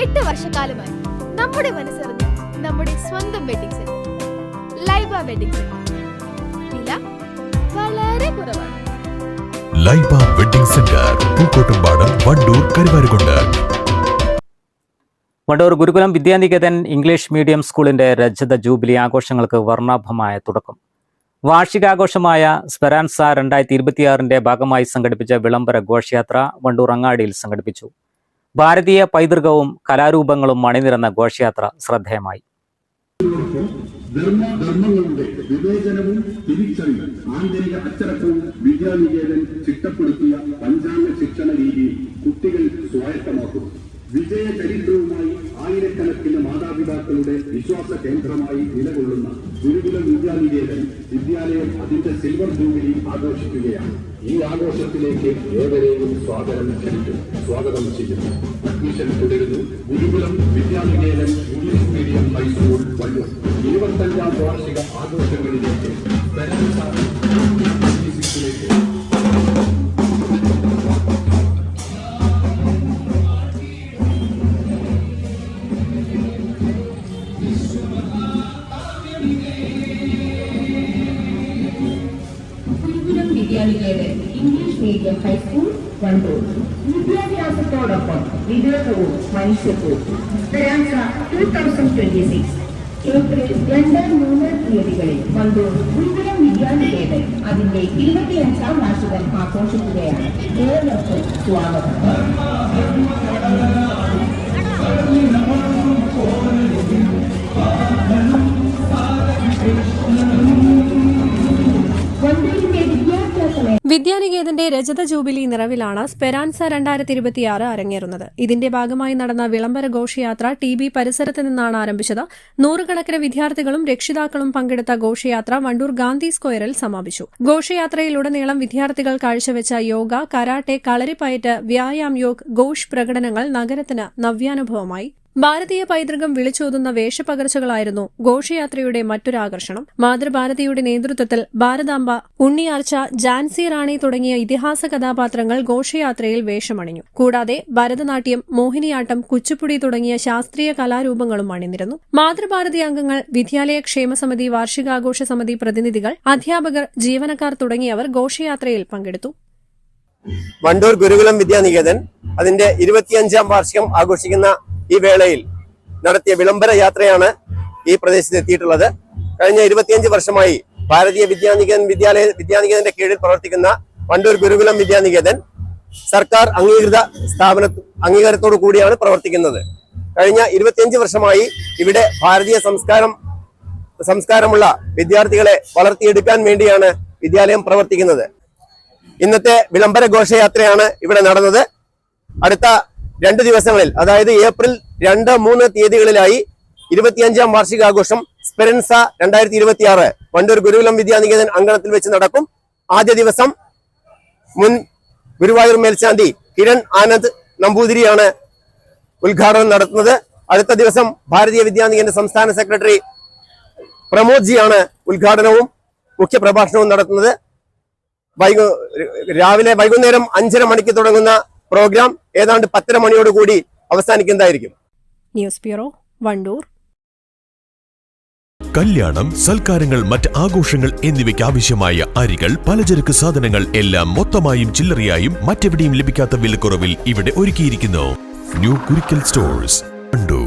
8 വർഷക്കാലമായി നമ്മുടെ മനസ്സറിഞ്ഞ് നമ്മുടെ സ്വന്തം wedding centre Laiba wedding centre. വില വളരെ കുറവാണ്. Laiba wedding centre, Pookkottumpadam, Wandoor, Karuvarakundu. Wandoor Gurukulam Vidyaniketan English medium സ്കൂളിന്റെ രജത ജൂബിലി ആഘോഷങ്ങൾക്ക് വർണ്ണാഭമായ തുടക്കം. വാർഷികാഘോഷമായ സ്പെറാൻസ 2026 ഭാഗമായി സംഘടിപ്പിച്ച വിളംബര ഘോഷയാത്ര വണ്ടൂർ അങ്ങാടിയിൽ സംഘടിപ്പിച്ചു. ഭാരതീയ പൈതൃകവും കലാരൂപങ്ങളും അണിനിരന്ന ഘോഷയാത്ര ശ്രദ്ധേയമായി. ധർമ്മങ്ങളുടെ വിവേചനവും തിരിച്ചറിവ് ആന്തരിക അച്ചടക്കവും വിദ്യാനികേതൻ ചിട്ടപ്പെടുത്തിയ പഞ്ചാംഗ ശിക്ഷണ രീതിയിൽ കുട്ടികൾ സ്വായത്തമാക്കും. വിജയ ചരിത്രവുമായി ആയിരക്കണക്കിന് മാതാപിതാക്കളുടെ വിശ്വാസ കേന്ദ്രമായി നിലകൊള്ളുന്ന ഗുരുകുലം വിദ്യാനികേതൻ വിദ്യാലയം അതിന്റെ സിൽവർ ജൂബിലി ആഘോഷിക്കുകയാണ്. ഈ ആഘോഷത്തിലേക്ക് ഏവരെയും സ്വാഗതം ചെയ്യുന്നു. അഡ്മിഷൻ തുടരുന്നു. Gurukulam Vidyaniketan English medium high school Wandoor 25ാം വാർഷിക ആഘോഷങ്ങളിലേക്ക് Vidyaniketan English medium high school Wandoor. വിദ്യാഭ്യാസത്തോടൊപ്പം വിവേകവും മനുഷ്യത്വവും. സ്പെറാൻസ 2026 ഏപ്രിൽ 2-3 തീയതികളിൽ വണ്ടൂർ ഗുരുകുലം വിദ്യാനികേതൻ അതിന്റെ 25ാം വാർഷികം ആഘോഷിക്കുകയാണ്. ഏവർക്കും സ്വാഗതം. വിദ്യാനികേതന്റെ രജത ജൂബിലി നിറവിലാണ് സ്പെറാൻസ 2026 അരങ്ങേറുന്നത്. ഇതിന്റെ ഭാഗമായി നടന്ന വിളംബര ഘോഷയാത്ര TB പരിസരത്ത് നിന്നാണ് ആരംഭിച്ചത്. 100 കണക്കിന് വിദ്യാർത്ഥികളും രക്ഷിതാക്കളും പങ്കെടുത്ത ഘോഷയാത്ര വണ്ടൂർ ഗാന്ധി സ്ക്വയറിൽ സമാപിച്ചു. ഘോഷയാത്രയിലുടനീളം വിദ്യാർത്ഥികൾ കാഴ്ചവെച്ച യോഗ, കരാട്ടെ, കളരിപ്പയറ്റ്, വ്യായാം യോഗ്, ഘോഷ് പ്രകടനങ്ങൾ നഗരത്തിന് നവ്യാനുഭവമായി. ഭാരതീയ പൈതൃകം വിളിച്ചോതുന്ന വേഷപ്പകർച്ചകളായിരുന്നു ഘോഷയാത്രയുടെ മറ്റൊരാകർഷണം. മാതൃഭാരതിയുടെ നേതൃത്വത്തിൽ ഭാരതാംബ, ഉണ്ണിയാർച്ച, ജാൻസി റാണി തുടങ്ങിയ ഇതിഹാസ കഥാപാത്രങ്ങൾ ഘോഷയാത്രയിൽ വേഷമണിഞ്ഞു. കൂടാതെ ഭരതനാട്യം, മോഹിനിയാട്ടം, കുച്ചിപ്പുടി തുടങ്ങിയ ശാസ്ത്രീയ കലാരൂപങ്ങളും അണിനിരന്നു. മാതൃഭാരതി അംഗങ്ങൾ, വിദ്യാലയ ക്ഷേമസമിതി, വാർഷികാഘോഷ സമിതി പ്രതിനിധികൾ, അധ്യാപകർ, ജീവനക്കാർ തുടങ്ങിയവർ ഘോഷയാത്രയിൽ പങ്കെടുത്തു. വണ്ടൂർ ഗുരുകുലം വിദ്യാനികേതൻ അതിന്റെ 25ാം വാർഷികം ആഘോഷിക്കുന്ന ഈ വേളയിൽ നടത്തിയ വിളംബര യാത്രയാണ് ഈ പ്രദേശത്ത് എത്തിയിട്ടുള്ളത്. കഴിഞ്ഞ 25 വർഷമായി ഭാരതീയ വിദ്യാനികേതന്റെ കീഴിൽ പ്രവർത്തിക്കുന്ന വണ്ടൂർ ഗുരുകുലം വിദ്യാനികേതൻ സർക്കാർ അംഗീകാരത്തോടു കൂടിയാണ് പ്രവർത്തിക്കുന്നത്. കഴിഞ്ഞ 25 വർഷമായി ഇവിടെ ഭാരതീയ സംസ്കാരമുള്ള വിദ്യാർത്ഥികളെ വളർത്തിയെടുക്കാൻ വേണ്ടിയാണ് വിദ്യാലയം പ്രവർത്തിക്കുന്നത്. ഇന്നത്തെ വിളംബര ഘോഷയാത്രയാണ് ഇവിടെ നടന്നത്. അടുത്ത 2 ദിവസങ്ങളിൽ, അതായത് ഏപ്രിൽ 2-3 തീയതികളിലായി 25ാം വാർഷികാഘോഷം സ്പെറാൻസ 2026 വണ്ടൂർ ഗുരുകുലം വിദ്യാനികേതൻ അങ്കണത്തിൽ വെച്ച് നടക്കും. ആദ്യ ദിവസം മുൻ ഗുരുവായൂർ മേൽശാന്തി കിരൺ ആനന്ദ് നമ്പൂതിരിയാണ് ഉദ്ഘാടനം നടത്തുന്നത്. അടുത്ത ദിവസം ഭാരതീയ വിദ്യാനികേതന്റെ സംസ്ഥാന സെക്രട്ടറി പ്രമോദ് ജിയാണ് ഉദ്ഘാടനവും മുഖ്യപ്രഭാഷണവും നടത്തുന്നത്. വൈകുന്നേരം 5:30 മണിക്ക് തുടങ്ങുന്ന പ്രോഗ്രാം ഏതാണ്ട് 10:30 മണിയോടുകൂടി അവസാനിക്കുന്നതായിരിക്കും. News bureau, Wandoor. കല്യാണം, സൽക്കാരങ്ങൾ, മറ്റ് ആഘോഷങ്ങൾ എന്നിവയ്ക്ക് ആവശ്യമായ അരികൾ, പലചരക്ക് സാധനങ്ങൾ എല്ലാം മൊത്തമായും ചില്ലറയായും മറ്റെവിടെയും ലഭിക്കാത്ത വിലക്കുറവിൽ ഇവിടെ ഒരുക്കിയിരിക്കുന്നു. New Kurikkal stores, Wandoor.